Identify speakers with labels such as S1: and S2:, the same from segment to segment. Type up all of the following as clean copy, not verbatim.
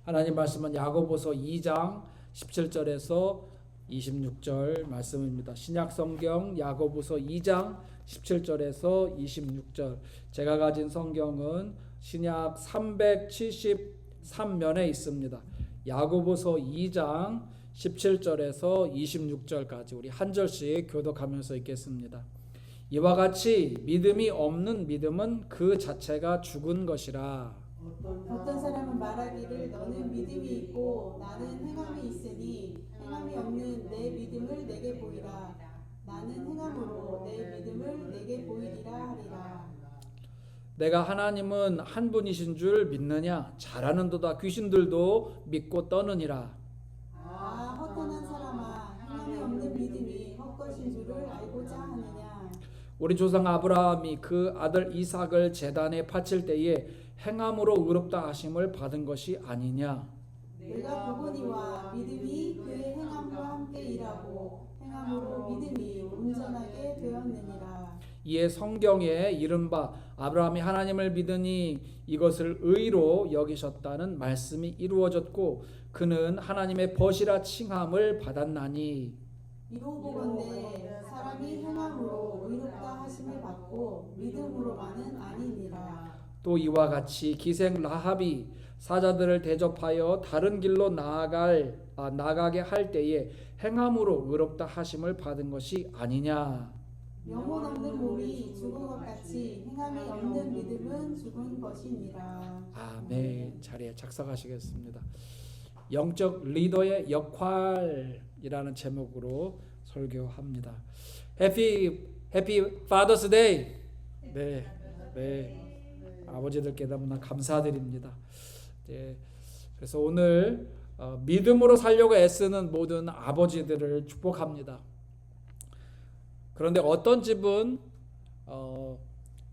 S1: 하나님 말씀은 야고보서 2장 17절에서 26절 말씀입니다. 신약 성경 야고보서 2장 17절에서 26절. 제가 가진 성경은 신약 373면에 있습니다. 야고보서 2장 17절에서 26절까지 우리 한 절씩 교독하면서 읽겠습니다. 이와 같이 믿음이 없는 믿음은 그 자체가 죽은 것이라.
S2: 어떤 사람은 말하기를 너는 믿음이 있고 나는 행함이 있으니 행함이 없는 내 믿음을 내게 보이라. 나는 행함으로 내 믿음을 내게 보이리라 하리라.
S1: 내가 하나님은 한 분이신 줄 믿느냐? 잘하는도다 귀신들도 믿고 떠느니라.
S2: 헛되는 사람아, 행함이 없는 믿음이 헛것인 줄을 알고자 하느냐?
S1: 우리 조상 아브라함이 그 아들 이삭을 제단에 바칠 때에 행함으로 의롭다 하심을 받은 것이 아니냐?
S2: 내가 보거니와 믿음이 그의 행함과 함께 일하고 행함으로 믿음이 온전하게 되었느니라.
S1: 이에 성경에 이른바 아브라함이 하나님을 믿으니 이것을 의로 여기셨다는 말씀이 이루어졌고 그는 하나님의 벗이라 칭함을 받았나니.
S2: 이로 보건대 사람이 행함으로 의롭다 하심을 받고 믿음으로만은 아니니라.
S1: 또 이와 같이 기생 라합이 사자들을 대접하여 다른 길로 나가게 할 때에 행함으로 의롭다 하심을 받은 것이 아니냐.
S2: 영혼 없는 몸이 죽은 것 같이 행함이 없는 믿음은 죽은 것이니라.
S1: 아멘. 자리에 착석하시겠습니다. 영적 리더의 역할이라는 제목으로 설교합니다. 해피 파더스 데이. 네. 아버지들께 너무나 감사드립니다. 네. 그래서 오늘 믿음으로 살려고 애쓰는 모든 아버지들을 축복합니다. 그런데 어떤 집은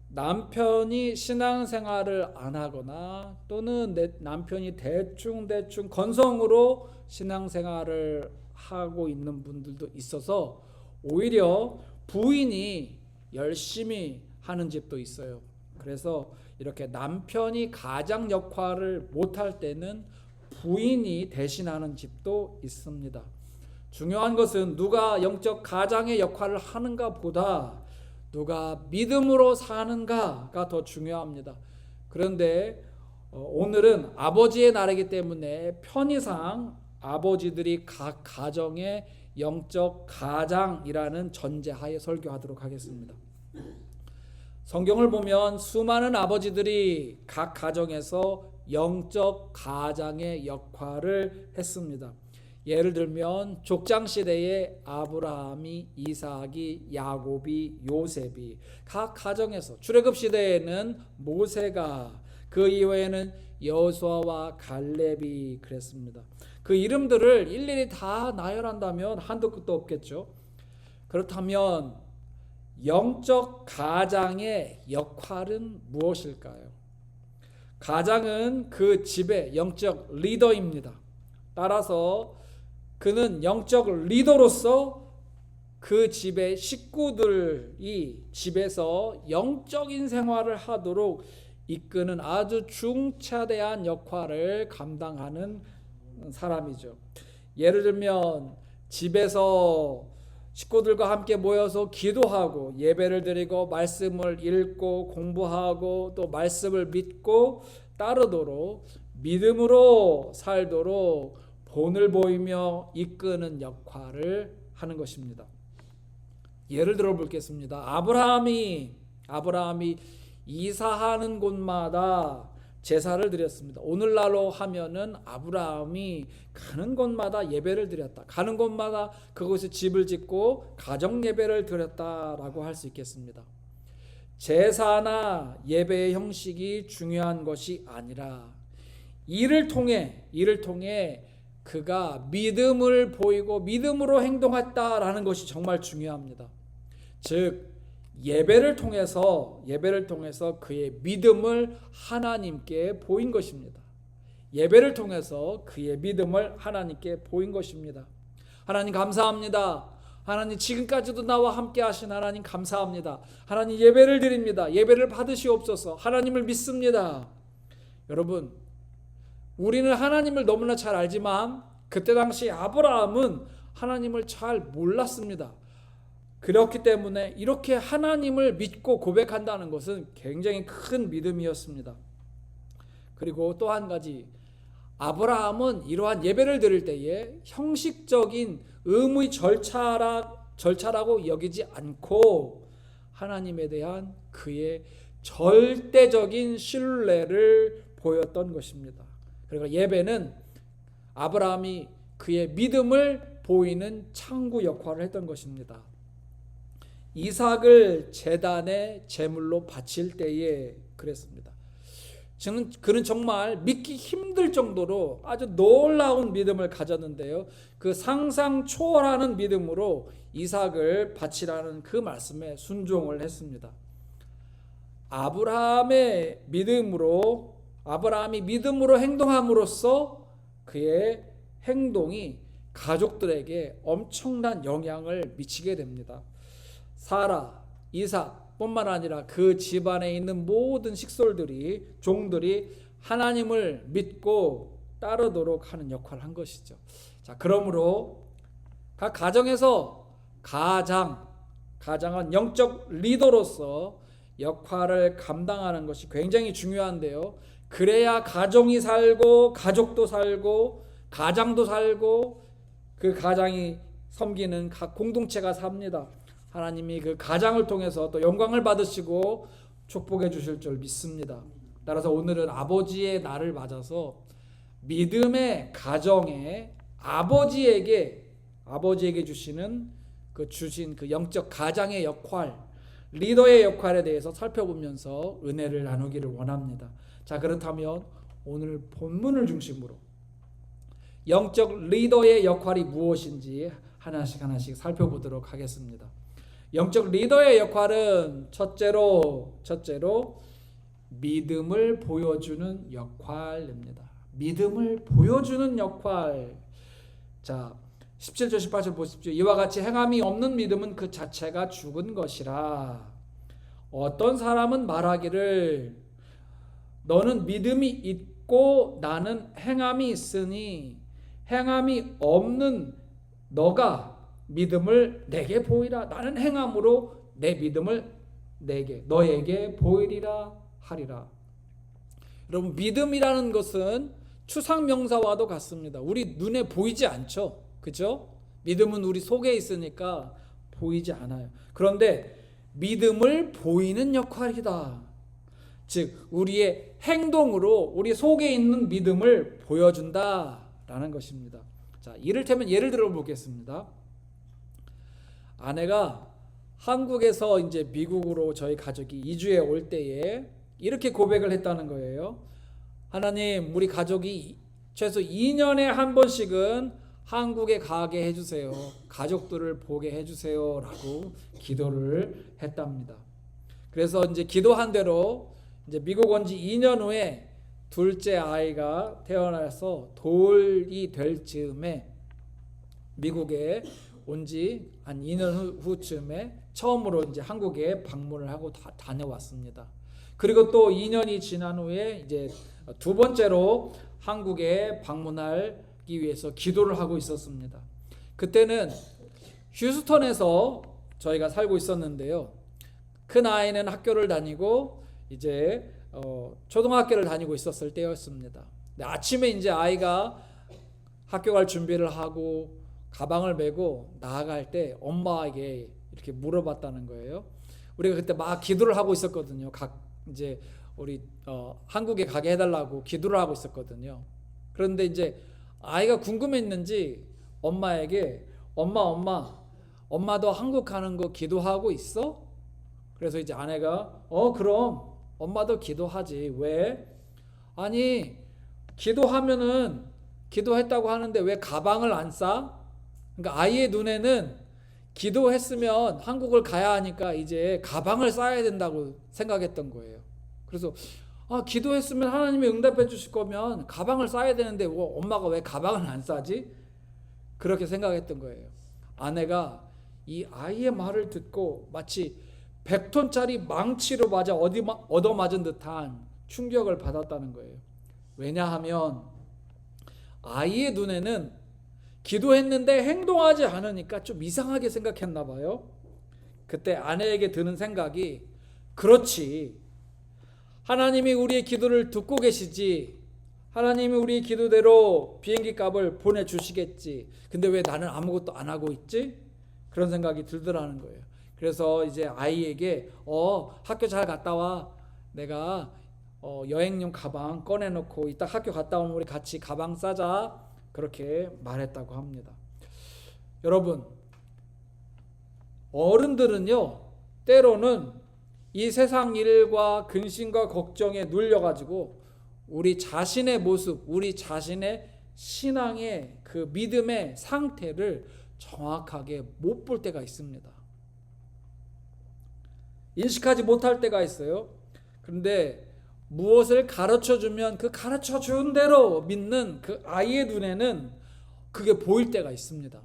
S1: 남편이 신앙생활을 안 하거나 또는 내 남편이 대충 건성으로 신앙생활을 하고 있는 분들도 있어서 오히려 부인이 열심히 하는 집도 있어요. 그래서 이렇게 남편이 가장 역할을 못할 때는 부인이 대신하는 집도 있습니다. 중요한 것은 누가 영적 가장의 역할을 하는가 보다 누가 믿음으로 사는가가 더 중요합니다. 그런데 오늘은 아버지의 날이기 때문에 편의상 아버지들이 각 가정의 영적 가장이라는 전제하에 설교하도록 하겠습니다. 성경을 보면 수많은 아버지들이 각 가정에서 영적 가장의 역할을 했습니다. 예를 들면 족장 시대에 아브라함이, 이삭이, 야곱이, 요셉이 각 가정에서, 출애굽 시대에는 모세가, 그 이후에는 여호수아와 갈렙이 그랬습니다. 그 이름들을 일일이 다 나열한다면 한도 끝도 없겠죠. 그렇다면 영적 가장의 역할은 무엇일까요? 가장은 그 집의 영적 리더입니다. 따라서 그는 영적 리더로서 그 집의 식구들이 집에서 영적인 생활을 하도록 이끄는 아주 중차대한 역할을 감당하는 사람이죠. 예를 들면 집에서 식구들과 함께 모여서 기도하고 예배를 드리고 말씀을 읽고 공부하고 또 말씀을 믿고 따르도록 믿음으로 살도록 본을 보이며 이끄는 역할을 하는 것입니다. 예를 들어 보겠습니다. 아브라함이 이사하는 곳마다 제사를 드렸습니다. 오늘날로 하면은 아브라함이 가는 곳마다 예배를 드렸다. 가는 곳마다 그곳에 집을 짓고 가정 예배를 드렸다라고 할 수 있겠습니다. 제사나 예배의 형식이 중요한 것이 아니라 이를 통해 그가 믿음을 보이고 믿음으로 행동했다라는 것이 정말 중요합니다. 즉 예배를 통해서 그의 믿음을 하나님께 보인 것입니다. 예배를 통해서 그의 믿음을 하나님께 보인 것입니다. 하나님 감사합니다. 하나님 지금까지도 나와 함께 하신 하나님 감사합니다. 하나님 예배를 드립니다. 예배를 받으시옵소서. 하나님을 믿습니다. 여러분 우리는 하나님을 너무나 잘 알지만 그때 당시 아브라함은 하나님을 잘 몰랐습니다. 그렇기 때문에 이렇게 하나님을 믿고 고백한다는 것은 굉장히 큰 믿음이었습니다. 그리고 또 한 가지, 아브라함은 이러한 예배를 드릴 때에 형식적인 의무의 절차라고 여기지 않고 하나님에 대한 그의 절대적인 신뢰를 보였던 것입니다. 그러니까 예배는 아브라함이 그의 믿음을 보이는 창구 역할을 했던 것입니다. 이삭을 제단의 제물로 바칠 때에 그랬습니다. 그는 정말 믿기 힘들 정도로 아주 놀라운 믿음을 가졌는데요. 그 상상 초월하는 믿음으로 이삭을 바치라는 그 말씀에 순종을 했습니다. 아브라함이 믿음으로 행동함으로써 그의 행동이 가족들에게 엄청난 영향을 미치게 됩니다. 사라, 이삭 뿐만 아니라 그 집안에 있는 모든 종들이 하나님을 믿고 따르도록 하는 역할을 한 것이죠. 자, 그러므로 각 가정에서 가장은 영적 리더로서 역할을 감당하는 것이 굉장히 중요한데요. 그래야 가정이 살고 가족도 살고 가장도 살고 그 가장이 섬기는 각 공동체가 삽니다. 하나님이 그 가장을 통해서 또 영광을 받으시고 축복해 주실 줄 믿습니다. 따라서 오늘은 아버지의 날을 맞아서 믿음의 가정에 아버지에게 주시는 주신 그 영적 가장의 역할, 리더의 역할에 대해서 살펴보면서 은혜를 나누기를 원합니다. 자, 그렇다면 오늘 본문을 중심으로 영적 리더의 역할이 무엇인지 하나씩 살펴보도록 하겠습니다. 영적 리더의 역할은 첫째로 믿음을 보여주는 역할입니다. 믿음을 보여주는 역할. 자, 17절 18절 보십시오. 이와 같이 행함이 없는 믿음은 그 자체가 죽은 것이라. 어떤 사람은 말하기를 너는 믿음이 있고 나는 행함이 있으니 행함이 없는 너가 믿음을 내게 보이라. 나는 행함으로 내 믿음을 너에게 보이리라 하리라. 여러분, 믿음이라는 것은 추상명사와도 같습니다. 우리 눈에 보이지 않죠. 그죠? 믿음은 우리 속에 있으니까 보이지 않아요. 그런데 믿음을 보이는 역할이다. 즉 우리의 행동으로 우리 속에 있는 믿음을 보여준다라는 것입니다. 자, 이를테면 예를 들어 보겠습니다. 아내가 한국에서 이제 미국으로 저희 가족이 이주해 올 때에 이렇게 고백을 했다는 거예요. 하나님, 우리 가족이 최소 2년에 한 번씩은 한국에 가게 해주세요. 가족들을 보게 해주세요. 라고 기도를 했답니다. 그래서 이제 기도한 대로 이제 미국 온 지 2년 후에 둘째 아이가 태어나서 돌이 될 즈음에 미국에 온 지 한 2년 후쯤에 처음으로 이제 한국에 방문을 하고 다녀왔습니다. 그리고 또 2년이 지난 후에 이제 두 번째로 한국에 방문하기 위해서 기도를 하고 있었습니다. 그때는 휴스턴에서 저희가 살고 있었는데요. 큰 아이는 학교를 다니고 이제 초등학교를 다니고 있었을 때였습니다. 아침에 이제 아이가 학교 갈 준비를 하고 가방을 메고 나아갈 때 엄마에게 이렇게 물어봤다는 거예요. 우리가 그때 막 기도를 하고 있었거든요. 이제 우리 한국에 가게 해달라고 기도를 하고 있었거든요. 그런데 이제 아이가 궁금했는지 엄마에게 엄마도 한국 가는 거 기도하고 있어? 그래서 이제 아내가 그럼 엄마도 기도하지. 왜? 아니, 기도했다고 하는데 왜 가방을 안 싸? 그러니까 아이의 눈에는 기도했으면 한국을 가야 하니까 이제 가방을 싸야 된다고 생각했던 거예요. 그래서 기도했으면 하나님이 응답해 주실 거면 가방을 싸야 되는데 엄마가 왜 가방을 안 싸지? 그렇게 생각했던 거예요. 아내가 이 아이의 말을 듣고 마치 100톤짜리 망치로 맞아 얻어맞은 듯한 충격을 받았다는 거예요. 왜냐하면 아이의 눈에는 기도했는데 행동하지 않으니까 좀 이상하게 생각했나 봐요. 그때 아내에게 드는 생각이, 그렇지, 하나님이 우리의 기도를 듣고 계시지, 하나님이 우리의 기도대로 비행기 값을 보내주시겠지, 근데 왜 나는 아무것도 안 하고 있지? 그런 생각이 들더라는 거예요. 그래서 이제 아이에게 학교 잘 갔다 와, 내가 여행용 가방 꺼내놓고 이따 학교 갔다 오면 우리 같이 가방 싸자, 그렇게 말했다고 합니다. 여러분, 어른들은요, 때로는 이 세상 일과 근심과 걱정에 눌려가지고 우리 자신의 모습, 우리 자신의 신앙의 그 믿음의 상태를 정확하게 못 볼 때가 있습니다. 인식하지 못할 때가 있어요. 그런데 무엇을 가르쳐주면 그 가르쳐준 대로 믿는 그 아이의 눈에는 그게 보일 때가 있습니다.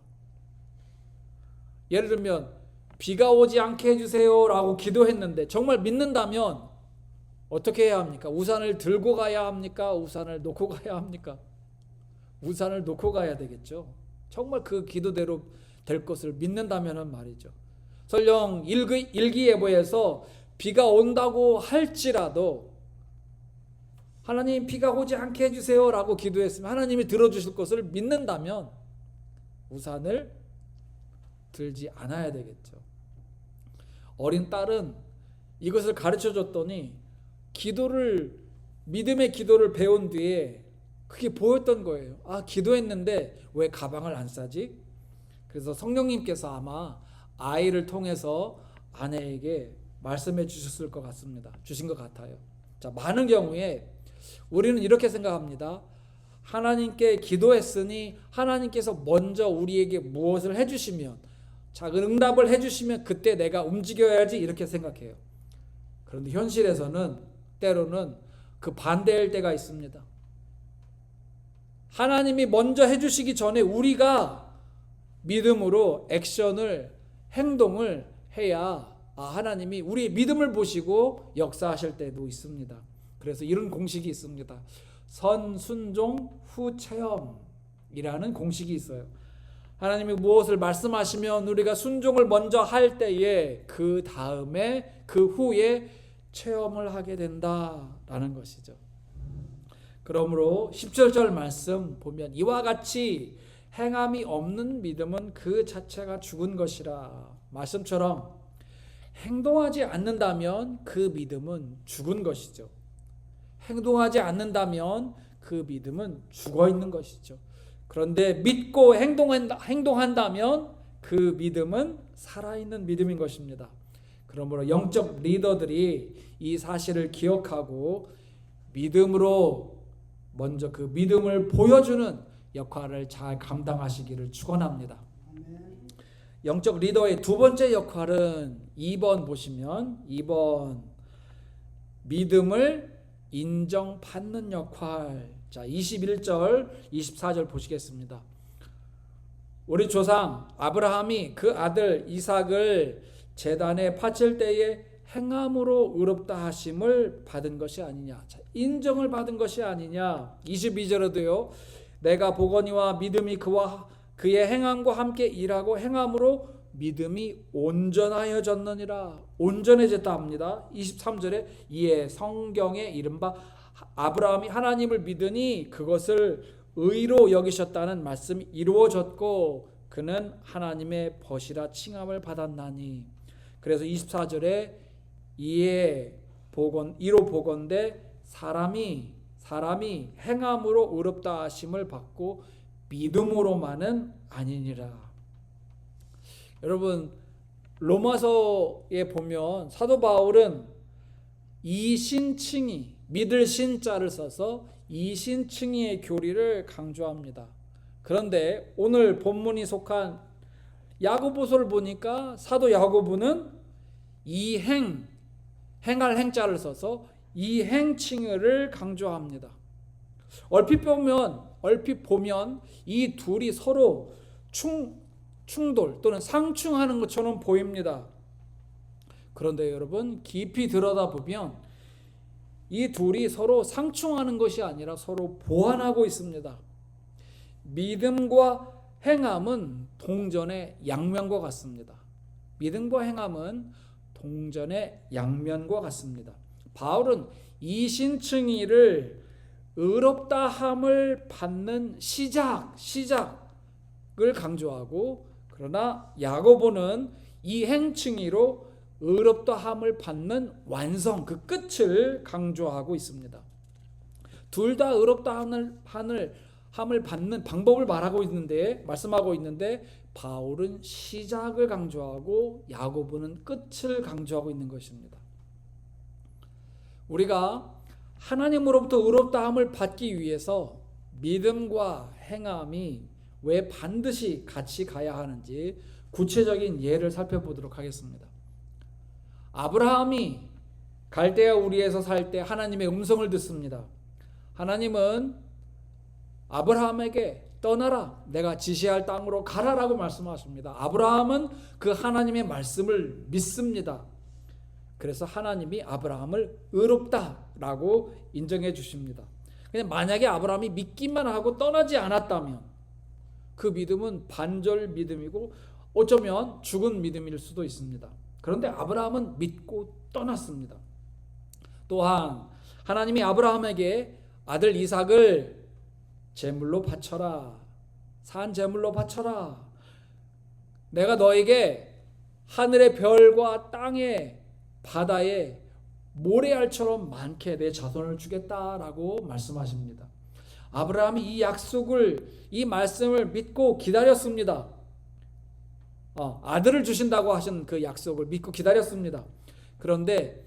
S1: 예를 들면 비가 오지 않게 해주세요 라고 기도했는데 정말 믿는다면 어떻게 해야 합니까? 우산을 들고 가야 합니까? 우산을 놓고 가야 합니까? 우산을 놓고 가야 되겠죠. 정말 그 기도대로 될 것을 믿는다면 말이죠. 설령 일기예보에서 비가 온다고 할지라도 하나님 비가 오지 않게 해주세요 라고 기도했으면 하나님이 들어주실 것을 믿는다면 우산을 들지 않아야 되겠죠. 어린 딸은 이것을 가르쳐 줬더니 믿음의 기도를 배운 뒤에 그게 보였던 거예요. 아, 기도했는데 왜 가방을 안 싸지? 그래서 성령님께서 아마 아이를 통해서 아내에게 말씀해 주셨을 것 같습니다. 주신 것 같아요. 자, 많은 경우에 우리는 이렇게 생각합니다. 하나님께 기도했으니 하나님께서 먼저 우리에게 무엇을 해주시면, 작은 응답을 해주시면 그때 내가 움직여야지, 이렇게 생각해요. 그런데 현실에서는 때로는 그 반대일 때가 있습니다. 하나님이 먼저 해주시기 전에 우리가 믿음으로 행동을 해야 하나님이 우리의 믿음을 보시고 역사하실 때도 있습니다. 그래서 이런 공식이 있습니다. 선순종 후체험이라는 공식이 있어요. 하나님이 무엇을 말씀하시면 우리가 순종을 먼저 할 때에 그 다음에 그 후에 체험을 하게 된다라는 것이죠. 그러므로 17절 말씀 보면 이와 같이 행함이 없는 믿음은 그 자체가 죽은 것이라. 말씀처럼 행동하지 않는다면 그 믿음은 죽은 것이죠. 행동하지 않는다면 그 믿음은 죽어 있는 것이죠. 그런데 믿고 행동한다면 그 믿음은 살아있는 믿음인 것입니다. 그러므로 영적 리더들이 이 사실을 기억하고 믿음으로 먼저 그 믿음을 보여주는 역할을 잘 감당하시기를 축원합니다. 영적 리더의 두 번째 역할은 2번 보시면 2번 믿음을 인정받는 역할. 자, 21절 24절 보시겠습니다. 우리 조상 아브라함이 그 아들 이삭을 제단에 바칠 때에 행함으로 의롭다 하심을 받은 것이 아니냐. 자, 인정을 받은 것이 아니냐. 22절에도요. 내가 보거니와 믿음이 그의 행함과 함께 일하고 행함으로 믿음이 온전하여졌느니라. 온전해졌다 합니다. 23절에 이에 성경에 이른바 아브라함이 하나님을 믿으니 그것을 의로 여기셨다는 말씀이 이루어졌고 그는 하나님의 벗이라 칭함을 받았나니. 그래서 24절에 이로 보건대 사람이 행함으로 의롭다 하심을 받고 믿음으로만은 아니니라. 여러분, 로마서에 보면 사도 바울은 이신칭의, 믿을 신자를 써서 이신칭의의 교리를 강조합니다. 그런데 오늘 본문이 속한 야고보서를 보니까 사도 야고보는 행할 행자를 써서 이행칭의를 강조합니다. 얼핏 보면 이 둘이 서로 충돌 또는 상충하는 것처럼 보입니다. 그런데 여러분, 깊이 들여다보면 이 둘이 서로 상충하는 것이 아니라 서로 보완하고 있습니다. 믿음과 행함은 동전의 양면과 같습니다. 믿음과 행함은 동전의 양면과 같습니다. 바울은 이신칭의를 의롭다함을 받는 시작을 강조하고, 그러나 야고보는 이행칭의로 의롭다함을 받는 완성, 그 끝을 강조하고 있습니다. 둘 다 의롭다함을 받는 방법을 말씀하고 있는데 바울은 시작을 강조하고 야고보는 끝을 강조하고 있는 것입니다. 우리가 하나님으로부터 의롭다함을 받기 위해서 믿음과 행함이 왜 반드시 같이 가야 하는지 구체적인 예를 살펴보도록 하겠습니다. 아브라함이 갈대아 우리에서 살 때 하나님의 음성을 듣습니다. 하나님은 아브라함에게 떠나라, 내가 지시할 땅으로 가라라고 말씀하십니다. 아브라함은 그 하나님의 말씀을 믿습니다. 그래서 하나님이 아브라함을 의롭다라고 인정해 주십니다. 그냥 만약에 아브라함이 믿기만 하고 떠나지 않았다면 그 믿음은 반절 믿음이고 어쩌면 죽은 믿음일 수도 있습니다. 그런데 아브라함은 믿고 떠났습니다. 또한 하나님이 아브라함에게 아들 이삭을 제물로 바쳐라, 산 제물로 바쳐라, 내가 너에게 하늘의 별과 땅의 바다에 모래알처럼 많게 내 자손을 주겠다라고 말씀하십니다. 아브라함이 이 약속을, 이 말씀을 믿고 기다렸습니다. 아들을 주신다고 하신 그 약속을 믿고 기다렸습니다. 그런데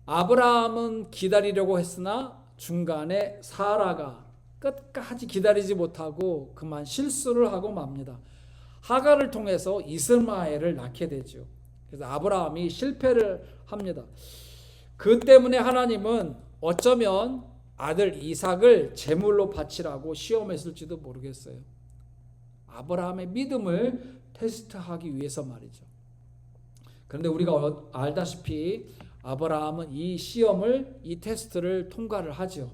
S1: 아브라함은 기다리려고 했으나 중간에 사라가 끝까지 기다리지 못하고 그만 실수를 하고 맙니다. 하갈을 통해서 이스마엘을 낳게 되죠. 그래서 아브라함이 실패를 합니다. 그 때문에 하나님은 어쩌면 아들 이삭을 제물로 바치라고 시험했을지도 모르겠어요. 아브라함의 믿음을 테스트하기 위해서 말이죠. 그런데 우리가 알다시피 아브라함은 이 시험을, 이 테스트를 통과를 하죠.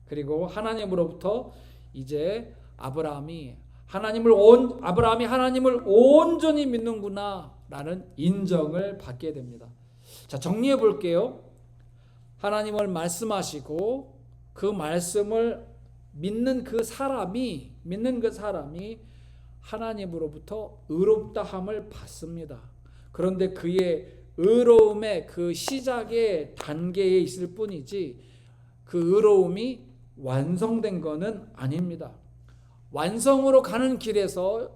S1: 그리고 하나님으로부터 이제 아브라함이 하나님을 온전히 믿는구나 라는 인정을 받게 됩니다. 자, 정리해 볼게요. 하나님을 말씀하시고 그 말씀을 믿는 그 사람이 하나님으로부터 의롭다함을 받습니다. 그런데 그의 의로움의 그 시작의 단계에 있을 뿐이지 그 의로움이 완성된 것은 아닙니다. 완성으로 가는 길에서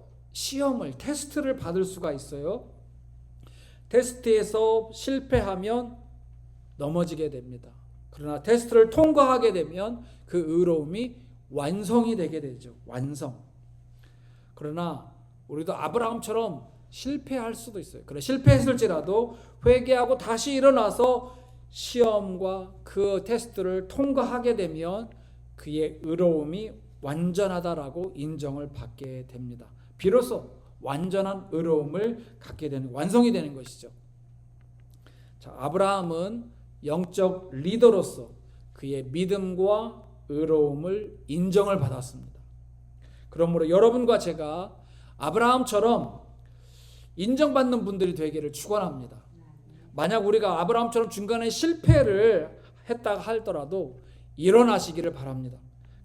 S1: 테스트를 받을 수가 있어요. 테스트에서 실패하면 넘어지게 됩니다. 그러나 테스트를 통과하게 되면 그 의로움이 완성이 되게 되죠. 완성. 그러나 우리도 아브라함처럼 실패할 수도 있어요. 그래, 실패했을지라도 회개하고 다시 일어나서 시험과 그 테스트를 통과하게 되면 그의 의로움이 완전하다라고 인정을 받게 됩니다. 비로소 완전한 의로움을 갖게 되는, 완성이 되는 것이죠. 자, 아브라함은 영적 리더로서 그의 믿음과 의로움을 인정을 받았습니다. 그러므로 여러분과 제가 아브라함처럼 인정받는 분들이 되기를 축원합니다. 만약 우리가 아브라함처럼 중간에 실패를 했다가 하더라도 일어나시기를 바랍니다.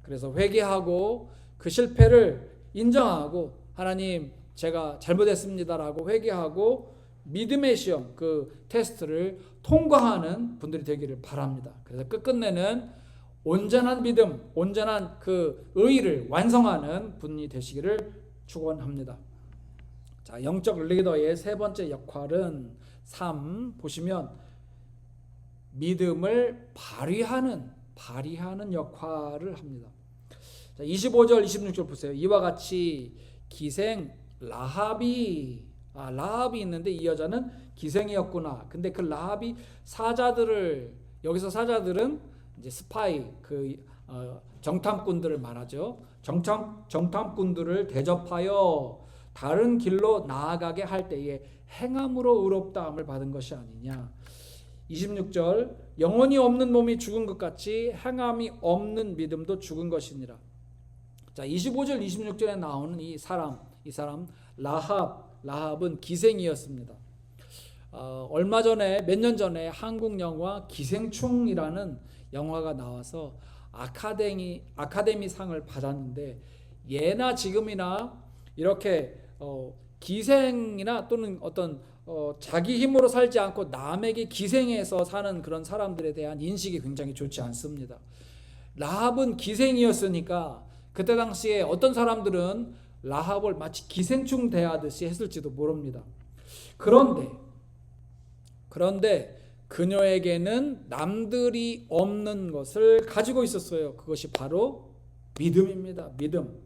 S1: 그래서 회개하고 그 실패를 인정하고 하나님 제가 잘못했습니다라고 회개하고 믿음의 시험, 그 테스트를 통과하는 분들이 되기를 바랍니다. 그래서 끝끝내는 온전한 믿음, 온전한 그 의의를 완성하는 분이 되시기를 축원합니다. 자, 영적 리더의 세 번째 역할은 3 보시면 믿음을 발휘하는 역할을 합니다. 자, 25절 26절 보세요. 이와 같이 기생 라합이 있는데 이 여자는 기생이었구나. 근데 그 라합이 사자들을, 여기서 사자들은 이제 스파이, 정탐꾼들을 말하죠. 정탐꾼들을 대접하여 다른 길로 나아가게 할 때에 행함으로 의롭다함을 받은 것이 아니냐. 26절 영혼이 없는 몸이 죽은 것 같이 행함이 없는 믿음도 죽은 것이니라. 자, 자, 25절 26절에 나오는 이 사람 라합은 기생이었습니다. 얼마 전에 몇 년 전에 한국 영화 기생충이라는 영화가 나와서 아카데미 상을 받았는데, 예나 지금이나 이렇게 기생이나 또는 어떤 자기 힘으로 살지 않고 남에게 기생해서 사는 그런 사람들에 대한 인식이 굉장히 좋지 않습니다. 라합은 기생이었으니까 그때 당시에 어떤 사람들은 라합을 마치 기생충 대하듯이 했을지도 모릅니다. 그런데 그녀에게는 남들이 없는 것을 가지고 있었어요. 그것이 바로 믿음입니다. 믿음.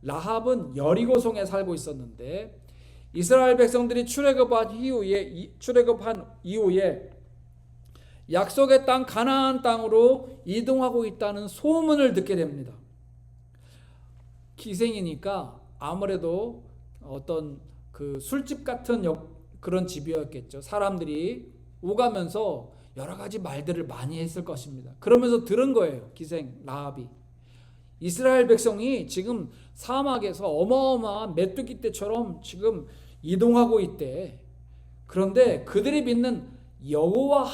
S1: 라합은 여리고성에 살고 있었는데 이스라엘 백성들이 출애굽한 이후에 약속의 땅 가나안 땅으로 이동하고 있다는 소문을 듣게 됩니다. 기생이니까 아무래도 어떤 그 술집 같은 그런 집이었겠죠. 사람들이 오가면서 여러 가지 말들을 많이 했을 것입니다. 그러면서 들은 거예요. 기생 라합이 이스라엘 백성이 지금 사막에서 어마어마한 메뚜기 떼처럼 지금 이동하고 있대. 그런데 그들이 믿는 여호와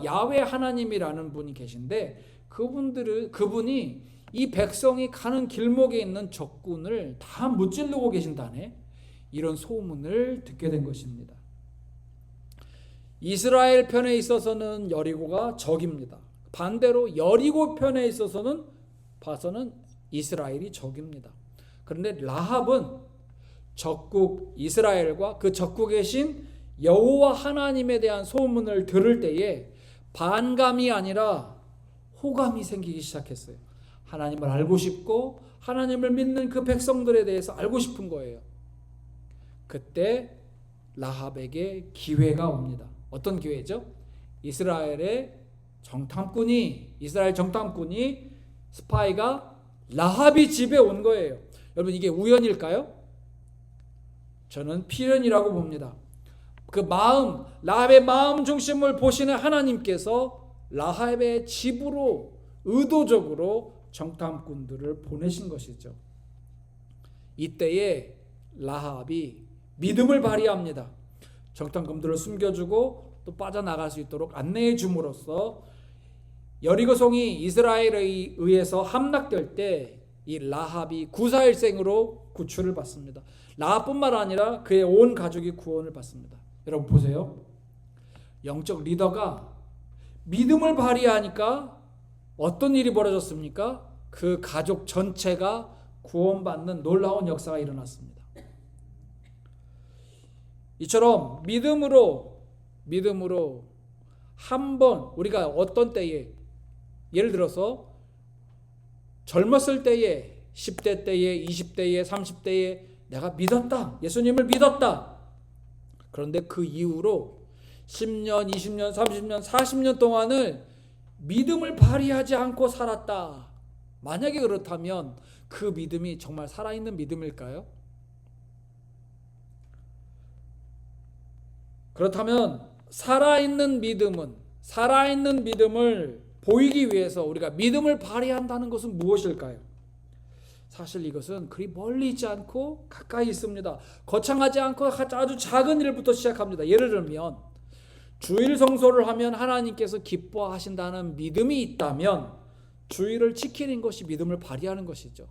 S1: 야훼 하나님이라는 분이 계신데, 그분이 이 백성이 가는 길목에 있는 적군을 다 무찌르고 계신다네. 이런 소문을 듣게 된 것입니다. 이스라엘 편에 있어서는 여리고가 적입니다. 반대로 여리고 편에 있어서는 봐서는 이스라엘이 적입니다. 그런데 라합은 적국 이스라엘과 그 적국에 계신 여호와 하나님에 대한 소문을 들을 때에 반감이 아니라 호감이 생기기 시작했어요. 하나님을 알고 싶고 하나님을 믿는 그 백성들에 대해서 알고 싶은 거예요. 그때 라합에게 기회가 옵니다. 어떤 기회죠? 이스라엘 정탐꾼이 스파이가 라합이 집에 온 거예요. 여러분, 이게 우연일까요? 저는 필연이라고 봅니다. 라합의 마음 중심을 보시는 하나님께서 라합의 집으로 의도적으로 정탐꾼들을 보내신 것이죠. 이때에 라합이 믿음을 발휘합니다. 정탐꾼들을 숨겨주고 또 빠져나갈 수 있도록 안내해 줌으로써 여리고성이 이스라엘에 의해서 함락될 때 이 라합이 구사일생으로 구출을 받습니다. 라합뿐만 아니라 그의 온 가족이 구원을 받습니다. 여러분 보세요. 영적 리더가 믿음을 발휘하니까 어떤 일이 벌어졌습니까? 그 가족 전체가 구원받는 놀라운 역사가 일어났습니다. 이처럼 믿음으로 한번 우리가 어떤 때에, 예를 들어서 젊었을 때에 10대 때에 20대에 30대에 내가 믿었다. 예수님을 믿었다. 그런데 그 이후로 10년, 20년, 30년, 40년 동안을 믿음을 발휘하지 않고 살았다. 만약에 그렇다면 그 믿음이 정말 살아있는 믿음일까요? 그렇다면 살아있는 믿음을 보이기 위해서 우리가 믿음을 발휘한다는 것은 무엇일까요? 사실 이것은 그리 멀리 있지 않고 가까이 있습니다. 거창하지 않고 아주 작은 일부터 시작합니다. 예를 들면 주일 성소를 하면 하나님께서 기뻐하신다는 믿음이 있다면 주일을 지키는 것이 믿음을 발휘하는 것이죠.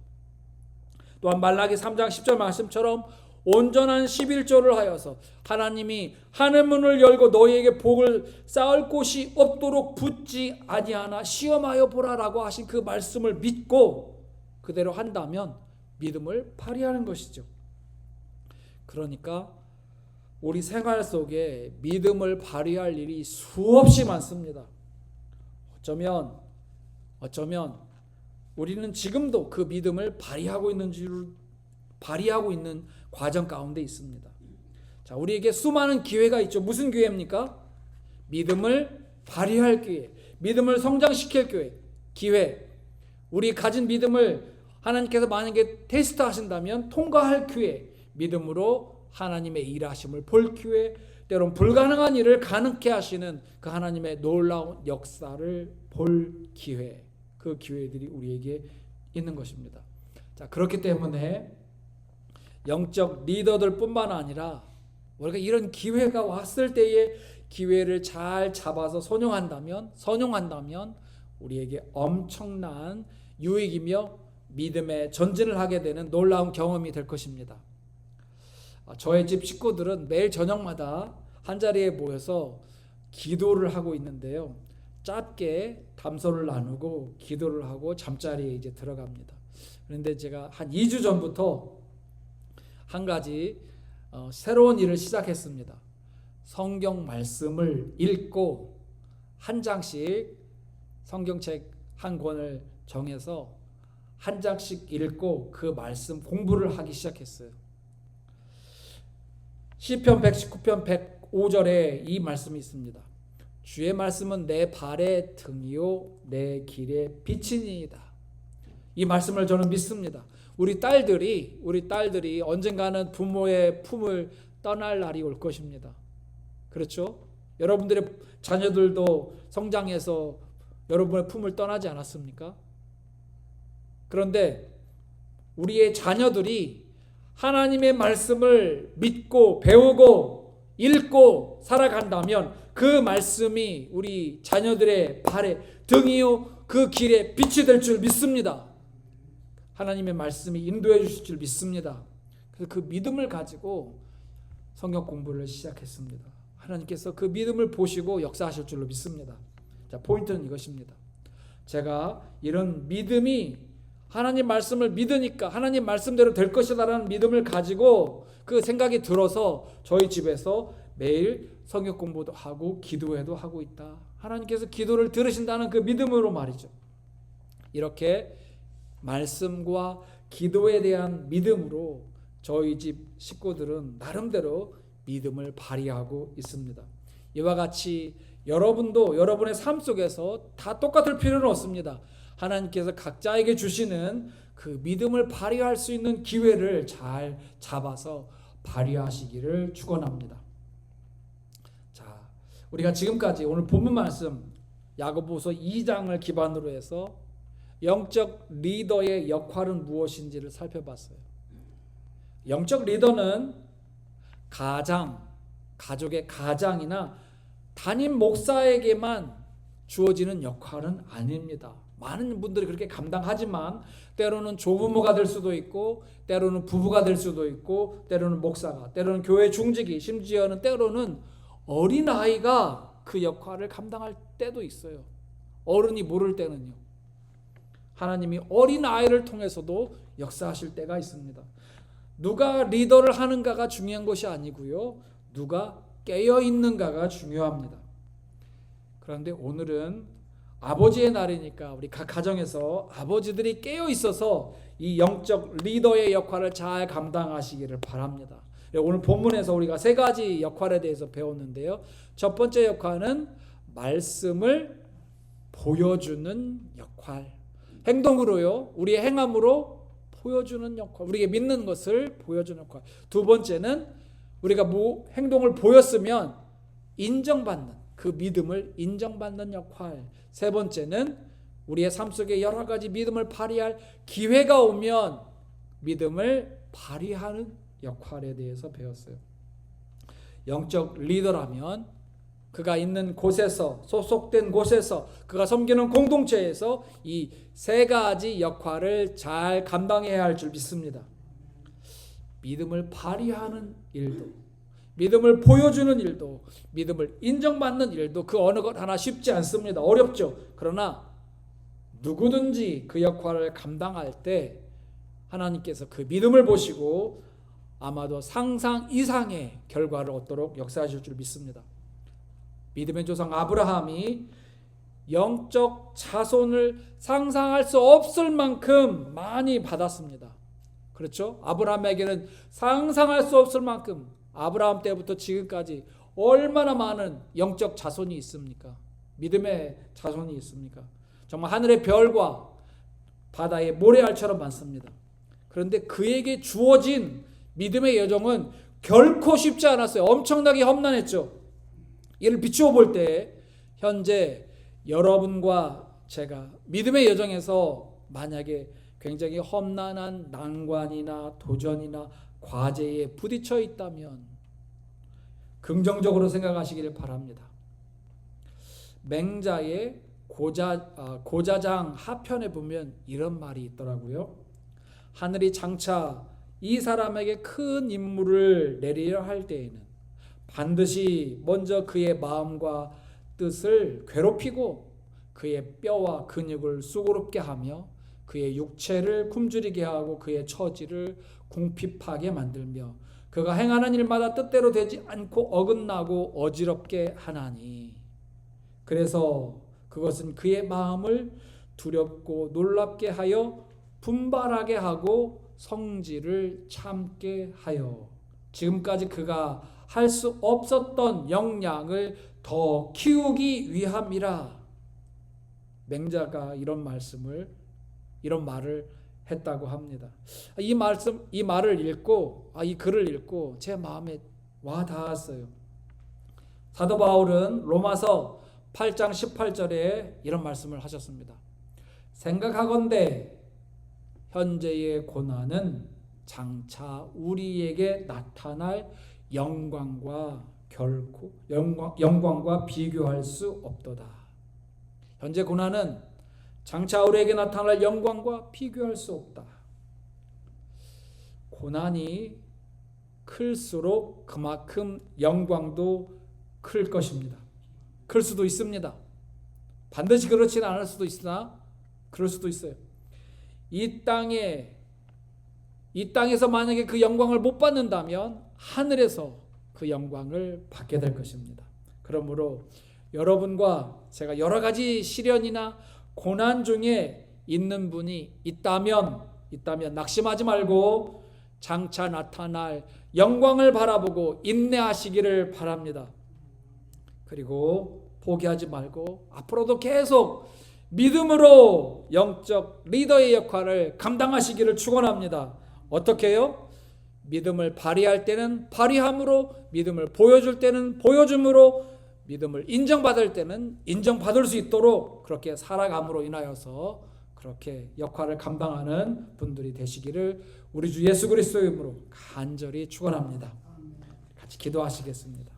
S1: 또한 말라기 3장 10절 말씀처럼 온전한 11조를 하여서 하나님이 하늘문을 열고 너희에게 복을 쌓을 곳이 없도록 붙지 아니하나 시험하여 보라라고 하신 그 말씀을 믿고 그대로 한다면 믿음을 발휘하는 것이죠. 그러니까 우리 생활 속에 믿음을 발휘할 일이 수없이 많습니다. 어쩌면 우리는 지금도 그 믿음을 발휘하고 있는 과정 가운데 있습니다. 자, 우리에게 수많은 기회가 있죠. 무슨 기회입니까? 믿음을 발휘할 기회, 믿음을 성장시킬 기회. 우리 가진 믿음을 하나님께서 만약에 테스트 하신다면 통과할 기회, 믿음으로 하나님의 일하심을 볼 기회, 때론 불가능한 일을 가능케 하시는 그 하나님의 놀라운 역사를 볼 기회, 그 기회들이 우리에게 있는 것입니다. 자, 그렇기 때문에 영적 리더들뿐만 아니라 우리가 이런 기회가 왔을 때에 기회를 잘 잡아서 선용한다면 우리에게 엄청난 유익이며 믿음의 전진을 하게 되는 놀라운 경험이 될 것입니다. 저의 집 식구들은 매일 저녁마다 한자리에 모여서 기도를 하고 있는데요. 짧게 담소를 나누고 기도를 하고 잠자리에 이제 들어갑니다. 그런데 제가 한 2주 전부터 한 가지 새로운 일을 시작했습니다. 성경 말씀을 읽고 한 장씩 성경책 한 권을 정해서 한 장씩 읽고 그 말씀 공부를 하기 시작했어요. 시편 119편 105절에 이 말씀이 있습니다. 주의 말씀은 내 발의 등이요 내 길의 빛이니이다. 이 말씀을 저는 믿습니다. 우리 딸들이 언젠가는 부모의 품을 떠날 날이 올 것입니다. 그렇죠? 여러분들의 자녀들도 성장해서 여러분의 품을 떠나지 않았습니까? 그런데 우리의 자녀들이 하나님의 말씀을 믿고 배우고 읽고 살아간다면 그 말씀이 우리 자녀들의 발에 등이요 그 길에 빛이 될 줄 믿습니다. 하나님의 말씀이 인도해 주실 줄 믿습니다. 그래서 그 믿음을 가지고 성경 공부를 시작했습니다. 하나님께서 그 믿음을 보시고 역사하실 줄로 믿습니다. 자, 포인트는 이것입니다. 제가 이런 믿음이 하나님 말씀을 믿으니까 하나님 말씀대로 될 것이다라는 믿음을 가지고 그 생각이 들어서 저희 집에서 매일 성경 공부도 하고 기도회도 하고 있다. 하나님께서 기도를 들으신다는 그 믿음으로 말이죠. 이렇게 말씀과 기도에 대한 믿음으로 저희 집 식구들은 나름대로 믿음을 발휘하고 있습니다. 이와 같이 여러분도 여러분의 삶 속에서 다 똑같을 필요는 없습니다. 하나님께서 각자에게 주시는 그 믿음을 발휘할 수 있는 기회를 잘 잡아서 발휘하시기를 축원합니다. 자, 우리가 지금까지 오늘 본문 말씀 야고보서 2장을 기반으로 해서 영적 리더의 역할은 무엇인지를 살펴봤어요. 영적 리더는 가족의 가장이나 담임 목사에게만 주어지는 역할은 아닙니다. 많은 분들이 그렇게 감당하지만 때로는 조부모가 될 수도 있고 때로는 부부가 될 수도 있고 때로는 목사가, 때로는 교회 중직이, 심지어는 때로는 어린아이가 그 역할을 감당할 때도 있어요. 어른이 모를 때는요. 하나님이 어린아이를 통해서도 역사하실 때가 있습니다. 누가 리더를 하는가가 중요한 것이 아니고요. 누가 깨어있는가가 중요합니다. 그런데 오늘은 아버지의 날이니까 우리 각 가정에서 아버지들이 깨어있어서 이 영적 리더의 역할을 잘 감당하시기를 바랍니다. 오늘 본문에서 우리가 세 가지 역할에 대해서 배웠는데요. 첫 번째 역할은 말씀을 보여주는 역할. 행동으로요. 우리의 행함으로 보여주는 역할. 우리에게 믿는 것을 보여주는 역할. 두 번째는 우리가 행동을 보였으면 인정받는, 그 믿음을 인정받는 역할. 세 번째는 우리의 삶 속에 여러 가지 믿음을 발휘할 기회가 오면 믿음을 발휘하는 역할에 대해서 배웠어요. 영적 리더라면 그가 있는 곳에서, 소속된 곳에서, 그가 섬기는 공동체에서 이 세 가지 역할을 잘 감당해야 할 줄 믿습니다. 믿음을 발휘하는 일도, 믿음을 보여주는 일도, 믿음을 인정받는 일도 그 어느 것 하나 쉽지 않습니다. 어렵죠. 그러나 누구든지 그 역할을 감당할 때 하나님께서 그 믿음을 보시고 아마도 상상 이상의 결과를 얻도록 역사하실 줄 믿습니다. 믿음의 조상 아브라함이 영적 자손을 상상할 수 없을 만큼 많이 받았습니다. 그렇죠? 아브라함에게는 상상할 수 없을 만큼 아브라함 때부터 지금까지 얼마나 많은 영적 자손이 있습니까? 믿음의 자손이 있습니까? 정말 하늘의 별과 바다의 모래알처럼 많습니다. 그런데 그에게 주어진 믿음의 여정은 결코 쉽지 않았어요. 엄청나게 험난했죠. 이를 비추어 볼 때 현재 여러분과 제가 믿음의 여정에서 만약에 굉장히 험난한 난관이나 도전이나 과제에 부딪혀 있다면 긍정적으로 생각하시기를 바랍니다. 맹자의 고자장 하편에 보면 이런 말이 있더라고요. 하늘이 장차 이 사람에게 큰 임무를 내리려 할 때에는 반드시 먼저 그의 마음과 뜻을 괴롭히고 그의 뼈와 근육을 수고롭게 하며 그의 육체를 굶주리게 하고 그의 처지를 궁핍하게 만들며 그가 행하는 일마다 뜻대로 되지 않고 어긋나고 어지럽게 하나니 그래서 그것은 그의 마음을 두렵고 놀랍게 하여 분발하게 하고 성질을 참게 하여 지금까지 그가 할 수 없었던 역량을 더 키우기 위함이라. 맹자가 이런 말을 했다고 합니다. 이 말을 읽고 이 글을 읽고 제 마음에 와 닿았어요. 사도 바울은 로마서 8장 18절에 이런 말씀을 하셨습니다. 생각하건대 현재의 고난은 장차 우리에게 나타날 영광과 비교할 수 없도다. 현재 고난은 장차 우리에게 나타날 영광과 비교할 수 없다. 고난이 클수록 그만큼 영광도 클 것입니다. 클 수도 있습니다. 반드시 그렇지는 않을 수도 있으나 그럴 수도 있어요. 이 땅에서 만약에 그 영광을 못 받는다면 하늘에서 그 영광을 받게 될 것입니다. 그러므로 여러분과 제가 여러 가지 시련이나 고난 중에 있는 분이 있다면 낙심하지 말고 장차 나타날 영광을 바라보고 인내하시기를 바랍니다. 그리고 포기하지 말고 앞으로도 계속 믿음으로 영적 리더의 역할을 감당하시기를 축원합니다. 어떻게 해요? 믿음을 발휘할 때는 발휘함으로, 믿음을 보여줄 때는 보여줌으로, 믿음을 인정받을 때는 인정받을 수 있도록 그렇게 살아감으로 인하여서 그렇게 역할을 감당하는 분들이 되시기를 우리 주 예수 그리스도의 이름으로 간절히 축원합니다. 같이 기도하시겠습니다.